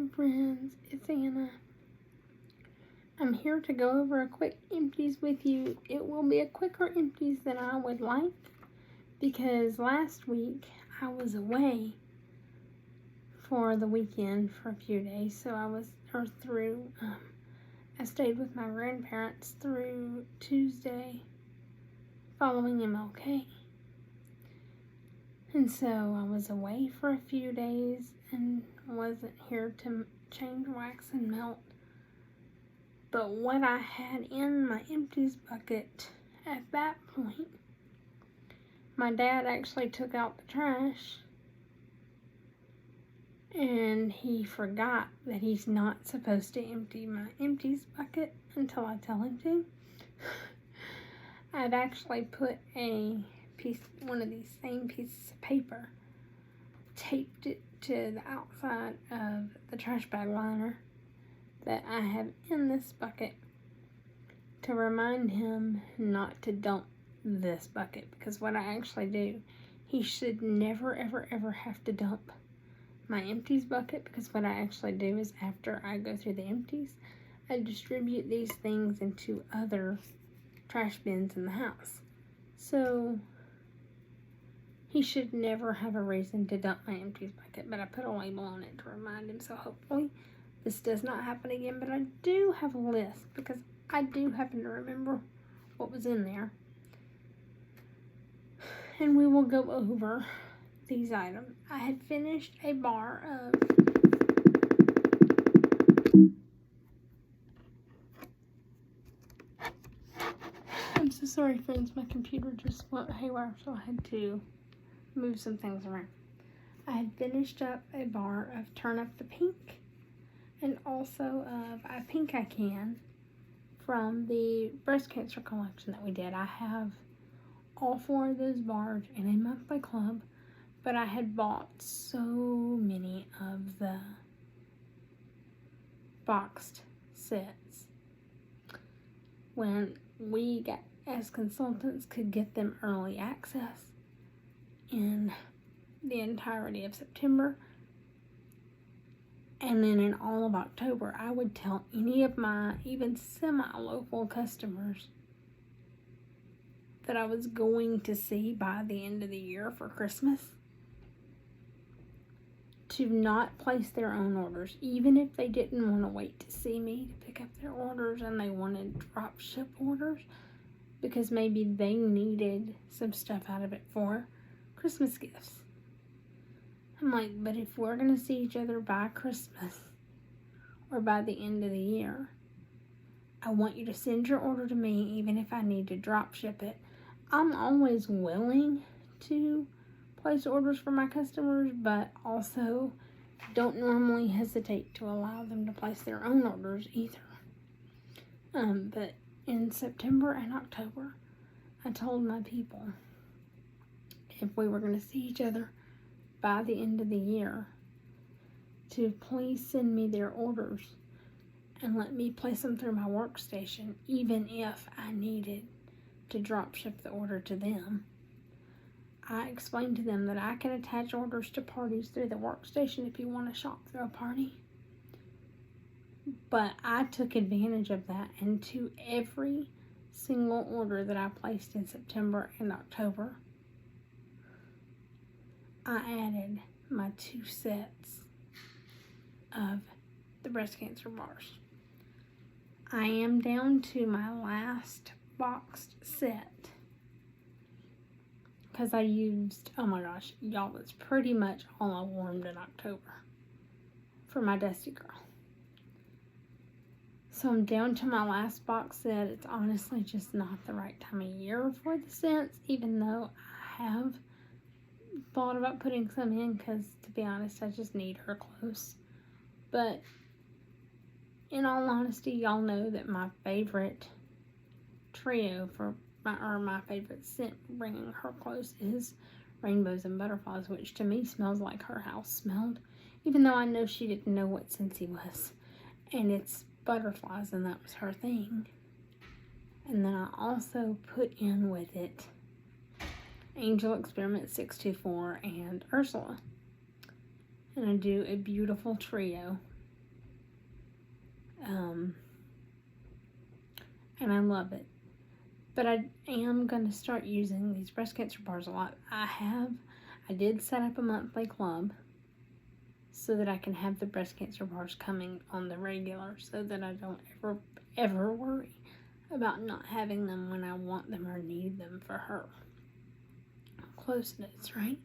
Hello friends, it's Anna. I'm here to go over a quick empties with you. It will be a quicker empties than I would like because last week I was away for the weekend for a few days. So I stayed with my grandparents through Tuesday following MLK. And so I was away for a few days and wasn't here to change wax and melt. But what I had in my empties bucket at that point, my dad actually took out the trash and he forgot that he's not supposed to empty my empties bucket until I tell him to. I'd actually put one of these same pieces of paper, taped it to the outside of the trash bag liner that I have in this bucket to remind him not to dump this bucket, because what I actually do, he should never ever ever have to dump my empties bucket, because what I actually do is after I go through the empties, I distribute these things into other trash bins in the house. So he should never have a reason to dump my empties bucket, but I put a label on it to remind him, so hopefully this does not happen again. But I do have a list because I do happen to remember what was in there. And we will go over these items. I had finished a bar of I'm so sorry friends, my computer just went haywire, so I had to move some things around. I had finished up a bar of Turn Up the Pink and also of I Pink I Can from the breast cancer collection that we did. I have all 4 of those bars in a monthly club, but I had bought so many of the boxed sets. When we got, as consultants, could get them early access in the entirety of September, and then in all of October, I would tell any of my even semi-local customers that I was going to see by the end of the year for Christmas to not place their own orders, even if they didn't want to wait to see me to pick up their orders and they wanted drop ship orders because maybe they needed some stuff out of it for Christmas gifts. I'm like, but if we're going to see each other by Christmas or by the end of the year, I want you to send your order to me even if I need to drop ship it. I'm always willing to place orders for my customers, but also don't normally hesitate to allow them to place their own orders either. But in September and October, I told my people if we were going to see each other by the end of the year to please send me their orders and let me place them through my workstation, even if I needed to drop ship the order to them. I explained to them that I can attach orders to parties through the workstation if you want to shop through a party. But I took advantage of that, and to every single order that I placed in September and October, I added my 2 sets of the breast cancer bars. I am down to my last boxed set because I used, oh my gosh, y'all, it's pretty much all I warmed in October for my Dusty Girl. So I'm down to my last box set. It's honestly just not the right time of year for the scents, even though I have thought about putting some in because, to be honest, I just need her close. But in all honesty, y'all know that my favorite trio for my favorite scent bringing her close is Rainbows and Butterflies, which to me smells like her house smelled, even though I know she didn't know what Scentsy was. And it's butterflies, and that was her thing. And then I also put in with it Angel Experiment 624 and Ursula. And I do a beautiful trio And I love it. But I am going to start using these breast cancer bars a lot. I did set up a monthly club so that I can have the breast cancer bars coming on the regular, so that I don't ever worry about not having them when I want them or need them for her. Closeness, right?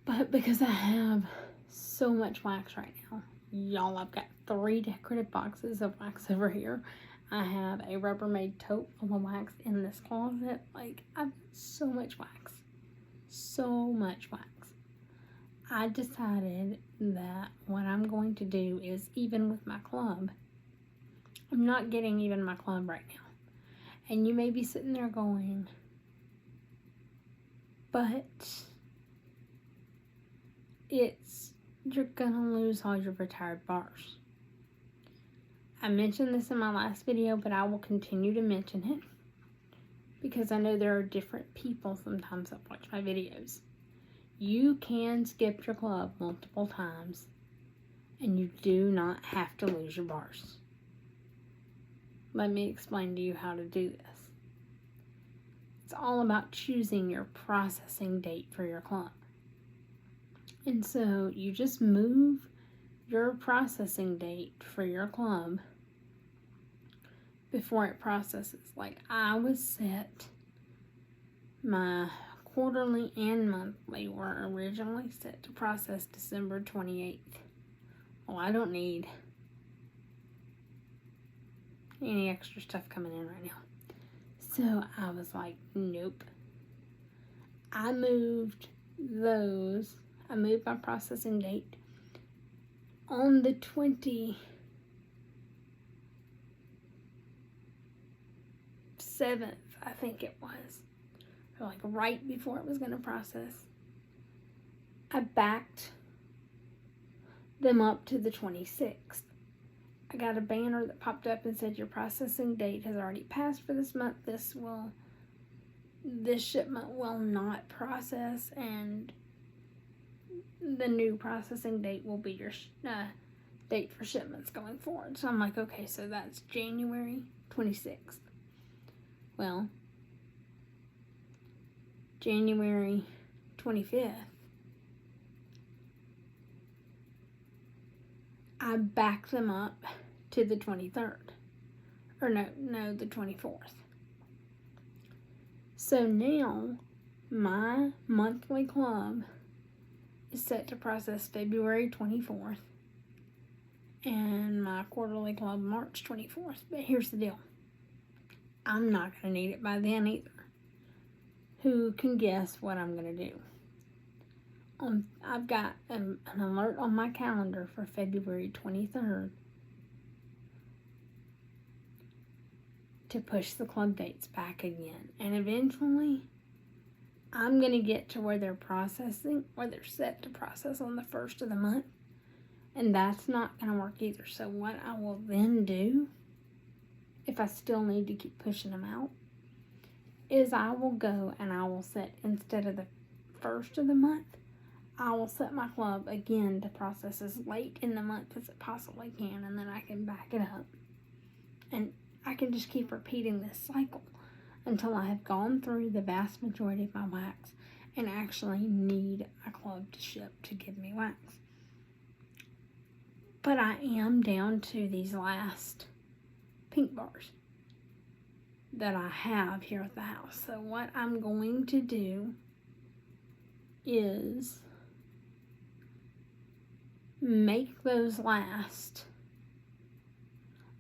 But because I have so much wax right now, y'all, I've got 3 decorative boxes of wax over here. I have a Rubbermaid tote full of wax in this closet. Like, I've so much wax. So much wax. I decided that what I'm going to do is, even with my club, I'm not getting even my club right now. And you may be sitting there going, but you're gonna lose all your retired bars. I mentioned this in my last video, but I will continue to mention it because I know there are different people sometimes that watch my videos. You can skip your club multiple times and you do not have to lose your bars. Let me explain to you how to do this. It's all about choosing your processing date for your club. And so you just move your processing date for your club before it processes. Like, I was set, my quarterly and monthly were originally set to process December 28th. Well, I don't need any extra stuff coming in right now. So I was like, nope. I moved my processing date on the 27th, I think it was. So like right before it was going to process. I backed them up to the 26th. I got a banner that popped up and said, your processing date has already passed for this month. This shipment will not process, and the new processing date will be your date for shipments going forward. So I'm like, okay, so that's January 26th. Well, January 25th, I backed them up to the 23rd. Or no, the 24th. So now, my monthly club is set to process February 24th. And my quarterly club March 24th. But here's the deal. I'm not going to need it by then either. Who can guess what I'm going to do? I've got an alert on my calendar for February 23rd to push the club dates back again. And eventually, I'm going to get to where they're set to process on the 1st of the month. And that's not going to work either. So what I will then do, if I still need to keep pushing them out, is I will go and I will set, instead of the 1st of the month, I will set my club again to process as late in the month as it possibly can, and then I can back it up. And I can just keep repeating this cycle until I have gone through the vast majority of my wax and actually need a club to ship to give me wax. But I am down to these last pink bars that I have here at the house. So what I'm going to do is make those last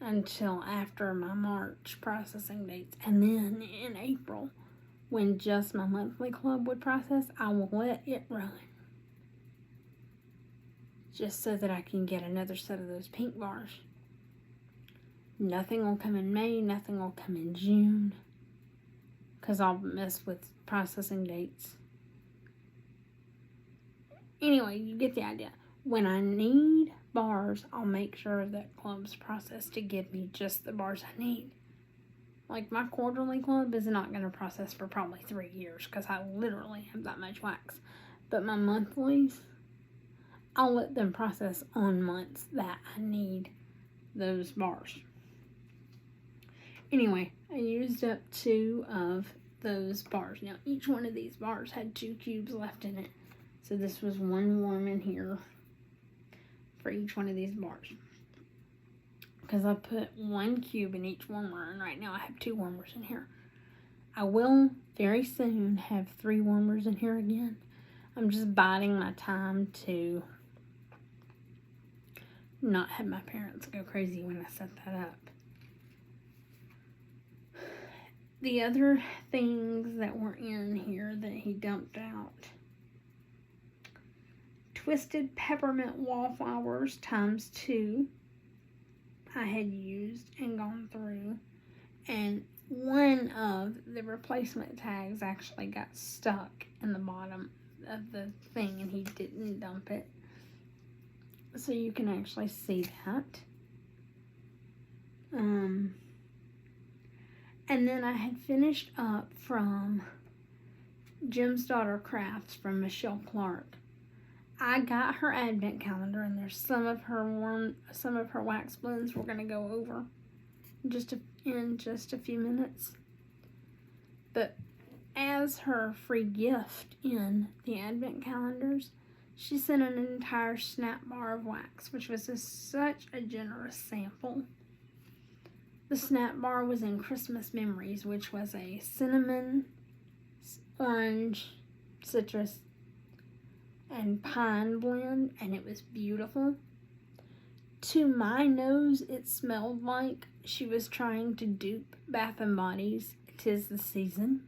until after my March processing dates. And then in April, when just my monthly club would process, I will let it run. Just so that I can get another set of those pink bars. Nothing will come in May, nothing will come in June, because I'll mess with processing dates. Anyway, you get the idea. When I need bars, I'll make sure that club's processed to give me just the bars I need. Like, my quarterly club is not going to process for probably 3 years, because I literally have that much wax. But my monthlies, I'll let them process on months that I need those bars. Anyway, I used up 2 of those bars. Now, each one of these bars had 2 cubes left in it. So this was 1 worm in here for each one of these bars. Because I put 1 cube in each warmer, and right now I have 2 warmers in here. I will very soon have 3 warmers in here again. I'm just biding my time to not have my parents go crazy when I set that up. The other things that were in here that he dumped out: Twisted Peppermint Wallflowers ×2 I had used and gone through, and one of the replacement tags actually got stuck in the bottom of the thing and he didn't dump it, so you can actually see that. And then I had finished up from Jim's Daughter Crafts from Michelle Clark. I got her advent calendar, and there's some of her wax blends we're gonna go over in just a few minutes. But as her free gift in the advent calendars, she sent an entire snap bar of wax, which was such a generous sample. The snap bar was in Christmas Memories, which was a cinnamon, orange, citrus, and pine blend, and it was beautiful. To my nose, it smelled like she was trying to dupe Bath & Body's 'Tis the Season.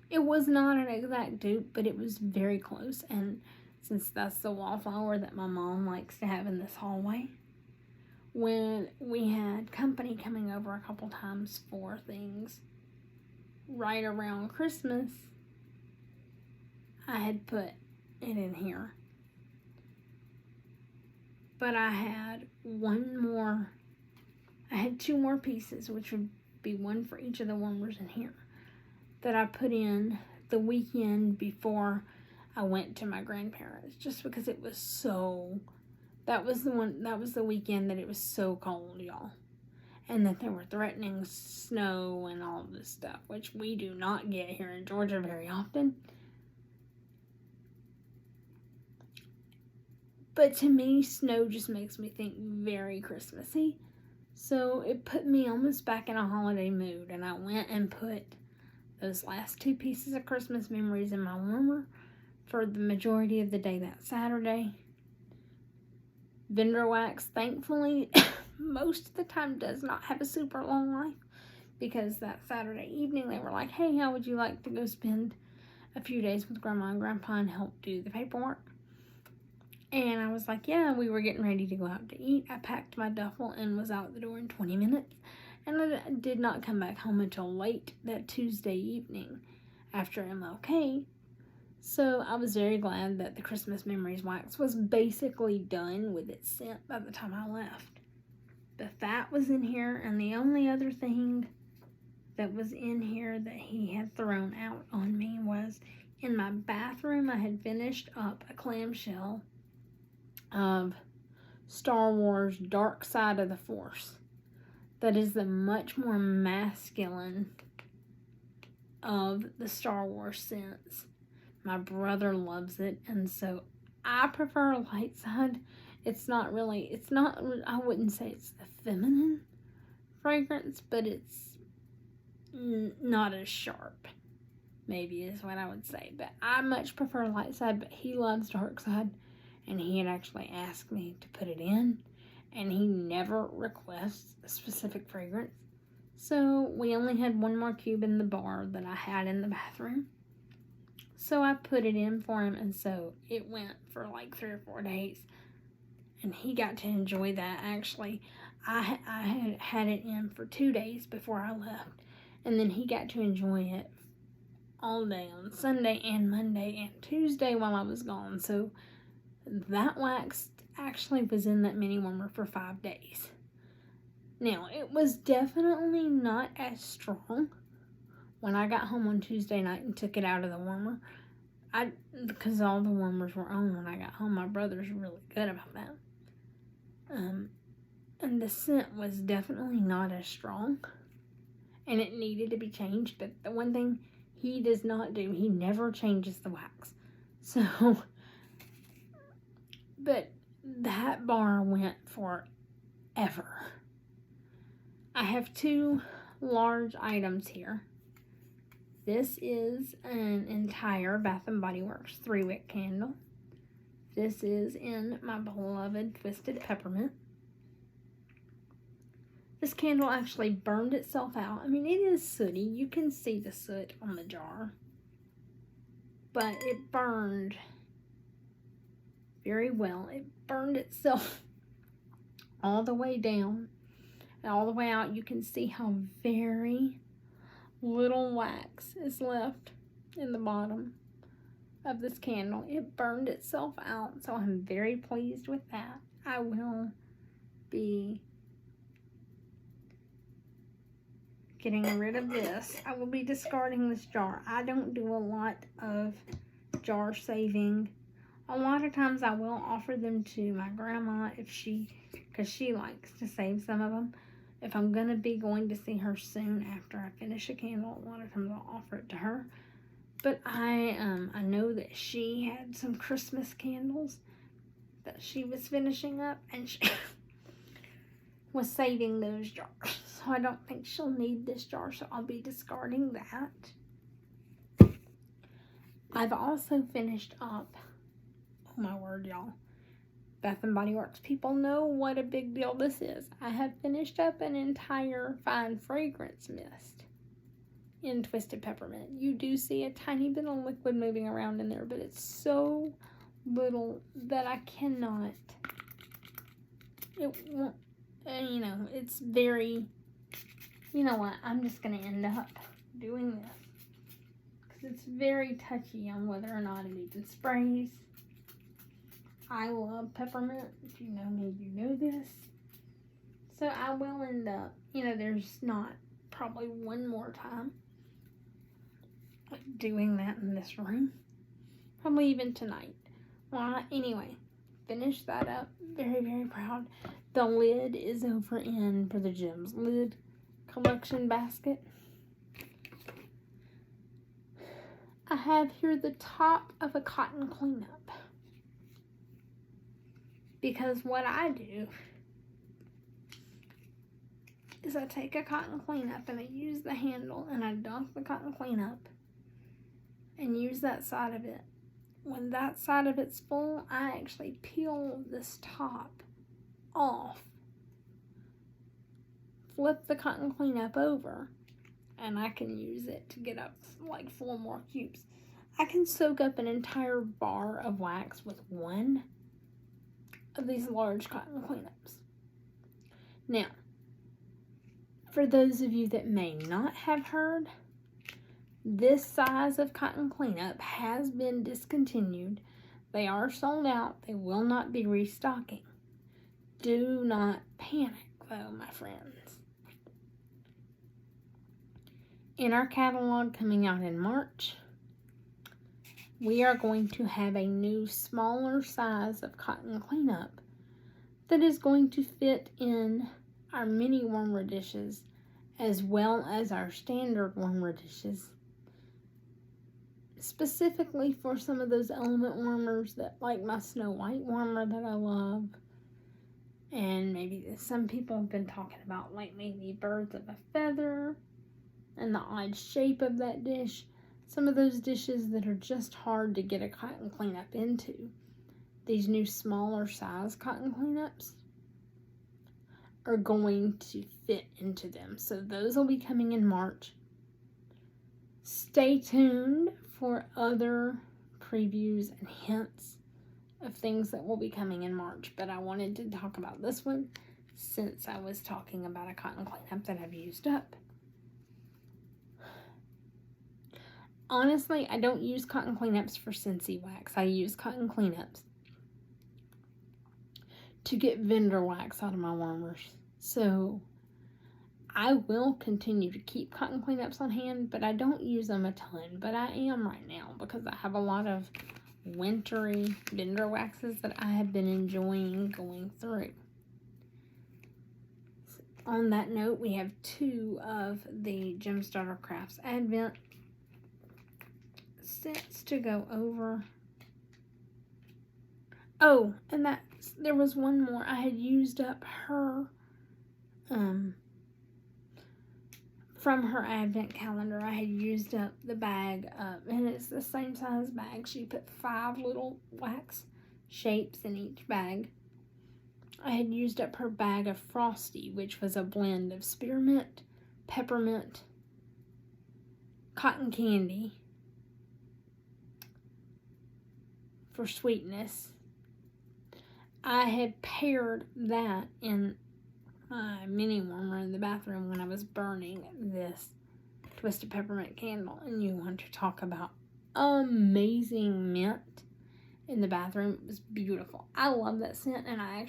It was not an exact dupe, but it was very close, and since that's the wallflower that my mom likes to have in this hallway, when we had company coming over a couple times for things right around Christmas, I had put it in here. But I had 2 more pieces, which would be 1 for each of the warmers in here, that I put in the weekend before I went to my grandparents, just because it was so, that was the weekend that it was so cold, y'all. And that they were threatening snow and all this stuff, which we do not get here in Georgia very often. But to me, snow just makes me think very Christmassy. So it put me almost back in a holiday mood, and I went and put those last 2 pieces of Christmas Memories in my warmer for the majority of the day that Saturday. Vendor wax, thankfully, most of the time does not have a super long life, because that Saturday evening they were like, hey, how would you like to go spend a few days with Grandma and Grandpa and help do the paperwork? And I was like, yeah. We were getting ready to go out to eat. I packed my duffel and was out the door in 20 minutes. And I did not come back home until late that Tuesday evening after MLK. So I was very glad that the Christmas Memories wax was basically done with its scent by the time I left. But that was in here, and the only other thing that was in here that he had thrown out on me was in my bathroom. I had finished up a clamshell of Star Wars Dark Side of the Force. That is the much more masculine of the Star Wars scents. My brother loves it, and so I prefer light side. I wouldn't say it's the feminine fragrance, but it's not as sharp, maybe is what I would say. But I much prefer light side, but he loves dark side, and he had actually asked me to put it in, and he never requests a specific fragrance. So we only had 1 more cube in the bar that I had in the bathroom. So I put it in for him, and so it went for like 3 or 4 days. And he got to enjoy that. Actually, I had it in for 2 days before I left. And then he got to enjoy it all day on Sunday and Monday and Tuesday while I was gone. So that wax actually was in that mini warmer for 5 days. Now, it was definitely not as strong when I got home on Tuesday night and took it out of the warmer. Because all the warmers were on when I got home. My brother's really good about that. And the scent was definitely not as strong. And it needed to be changed. But the one thing he does not do, he never changes the wax. So, but that bar went forever. I have 2 large items here. This is an entire Bath & Body Works 3-wick candle. This is in my beloved Twisted Peppermint. This candle actually burned itself out. I mean, it is sooty. You can see the soot on the jar. But it burned very well. It burned itself all the way down and all the way out. You can see how very little wax is left in the bottom of this candle. It burned itself out, so I'm very pleased with that. I will be getting rid of this. I will be discarding this jar. I don't do a lot of jar saving. A lot of times I will offer them to my grandma because she likes to save some of them. If I'm going to be going to see her soon after I finish a candle, a lot of times I'll offer it to her. But I know that she had some Christmas candles that she was finishing up, and she was saving those jars. So I don't think she'll need this jar, so I'll be discarding that. I've also finished up, oh my word, y'all, Bath & Body Works people know what a big deal this is. I have finished up an entire fine fragrance mist in Twisted Peppermint. You do see a tiny bit of liquid moving around in there, but it's so little that I cannot, it won't, you know, it's very, you know what, I'm just going to end up doing this because it's very touchy on whether or not it even sprays. I love peppermint. If you know me, you know this. So I will end up, you know, there's not probably one more time doing that in this room. Probably even tonight. Well, anyway, finish that up. Very, very proud. The lid is over in For the Gems lid collection basket. I have here the top of a cotton cleanup. Because what I do is I take a cotton cleanup and I use the handle and I dunk the cotton cleanup and use that side of it. When that side of it's full, I actually peel this top off, flip the cotton cleanup over, and I can use it to get up like 4 more cubes. I can soak up an entire bar of wax with one of these large cotton cleanups. Now, for those of you that may not have heard, this size of cotton cleanup has been discontinued. They are sold out. They will not be restocking. Do not panic, though, my friends. In our catalog coming out in March, we are going to have a new smaller size of cotton cleanup that is going to fit in our mini warmer dishes as well as our standard warmer dishes, specifically for some of those element warmers that, like my Snow White warmer that I love, and maybe some people have been talking about lately the birds of a feather and the odd shape of that dish. Some of those dishes that are just hard to get a cotton cleanup into. These new smaller size cotton cleanups are going to fit into them. So those will be coming in March. Stay tuned for other previews and hints of things that will be coming in March. But I wanted to talk about this one since I was talking about a cotton cleanup that I've used up. Honestly, I don't use cotton cleanups for Scentsy wax. I use cotton cleanups to get vendor wax out of my warmers. So I will continue to keep cotton cleanups on hand, but I don't use them a ton. But I am right now because I have a lot of wintry bender waxes that I have been enjoying going through. On that note, we have 2 of the Gem Starter Crafts Advent scents to go over. Oh, and there was one more. I had used up her from her advent calendar. I had used up the bag up, and it's the same size bag. She put 5 little wax shapes in each bag. I had used up her bag of Frosty, which was a blend of spearmint, peppermint, cotton candy for sweetness. I had paired that in my mini warmer in the bathroom when I was burning this Twisted Peppermint candle. And you want to talk about amazing mint in the bathroom. It was beautiful. I love that scent, and I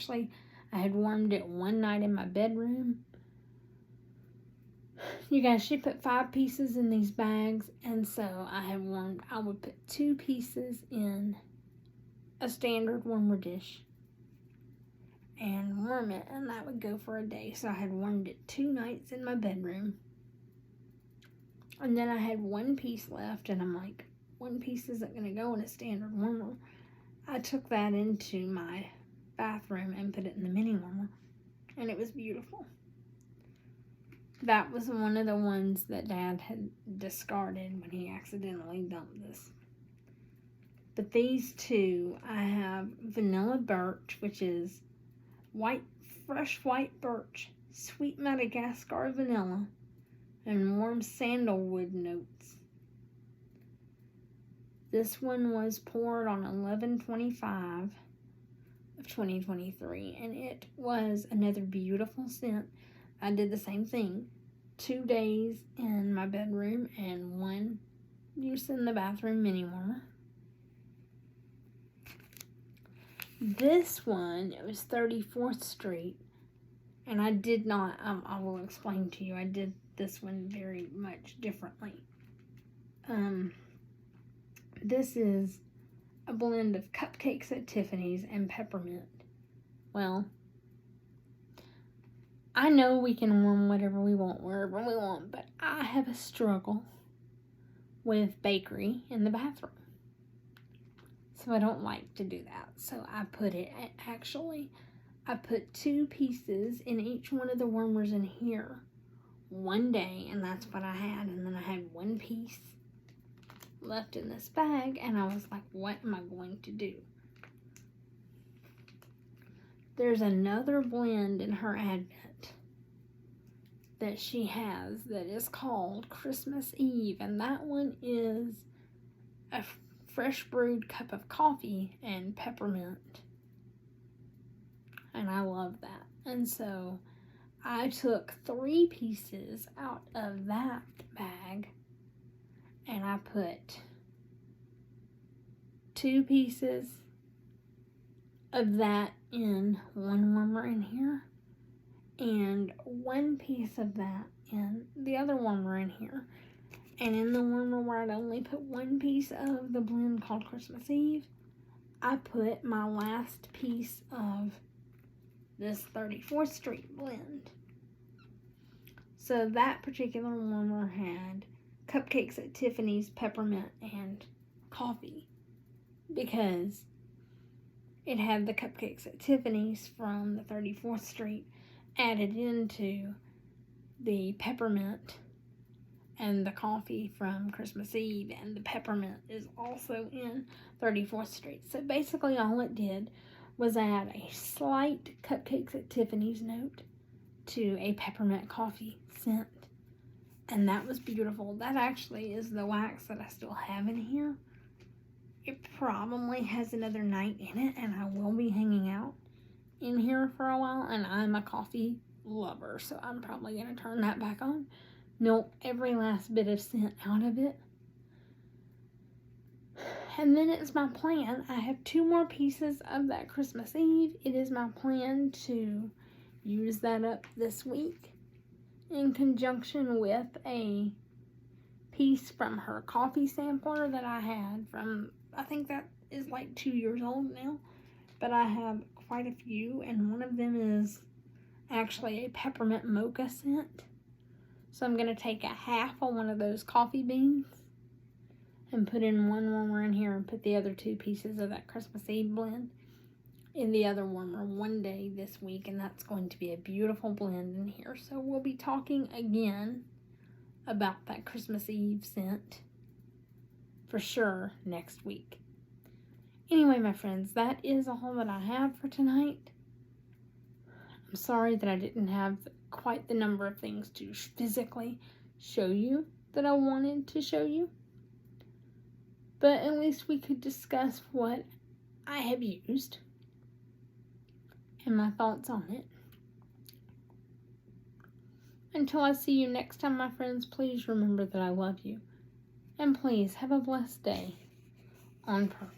had warmed it one night in my bedroom. You guys, she put 5 pieces in these bags, and so I would put 2 pieces in a standard warmer dish and warm it, and that would go for a day. So I had warmed it 2 nights in my bedroom, and then I had 1 piece left, and I'm like, 1 piece isn't going to go in a standard warmer. I took that into my bathroom and put it in the mini warmer, and it was beautiful. That was one of the ones that Dad had discarded when he accidentally dumped this. But these 2, I have Vanilla Birch, which is fresh white birch, sweet Madagascar vanilla, and warm sandalwood notes. This one was poured on 11/25 of 2023, and it was another beautiful scent. I did the same thing. 2 days in my bedroom and 1 use in the bathroom mini warmer. This one, it was 34th Street, and I did not, I will explain to you, I did this one very much differently. This is a blend of Cupcakes at Tiffany's and peppermint. Well, I know we can warm whatever we want, wherever we want, but I have a struggle with bakery in the bathroom. So I don't like to do that. So I put 2 pieces in each one of the warmers in here one day, and that's what I had. And then I had 1 piece left in this bag, and I was like, what am I going to do? There's another blend in her Advent that she has that is called Christmas Eve, and that one is a fresh brewed cup of coffee and peppermint, and I love that. And so I took 3 pieces out of that bag, and I put 2 pieces of that in one warmer in here, and 1 piece of that in the other warmer in here. And in the warmer where I'd only put 1 piece of the blend called Christmas Eve, I put my last piece of this 34th Street blend. So that particular warmer had Cupcakes at Tiffany's, peppermint, and coffee, because it had the Cupcakes at Tiffany's from the 34th Street added into the peppermint and the coffee from Christmas Eve, and the peppermint is also in 34th Street. So basically all it did was add a slight Cupcakes at Tiffany's note to a peppermint coffee scent, and that was beautiful. That actually is the wax that I still have in here. It probably has another night in it, and I will be hanging out in here for a while, and I'm a coffee lover, so I'm probably going to turn that back on. Milk every last bit of scent out of it. And then it's my plan. I have 2 more pieces of that Christmas Eve. It is my plan to use that up this week in conjunction with a piece from her coffee sampler that I had from, I think that is like 2 years old now, but I have quite a few, and one of them is actually a peppermint mocha scent. So I'm going to take a half of one of those coffee beans and put in one warmer in here and put the other 2 pieces of that Christmas Eve blend in the other warmer one day this week, and that's going to be a beautiful blend in here. So we'll be talking again about that Christmas Eve scent for sure next week. Anyway, my friends, that is all that I have for tonight. I'm sorry that I didn't have quite the number of things to physically show you that I wanted to show you, but at least we could discuss what I have used and my thoughts on it. Until I see you next time, my friends, please remember that I love you. And please have a blessed day on purpose.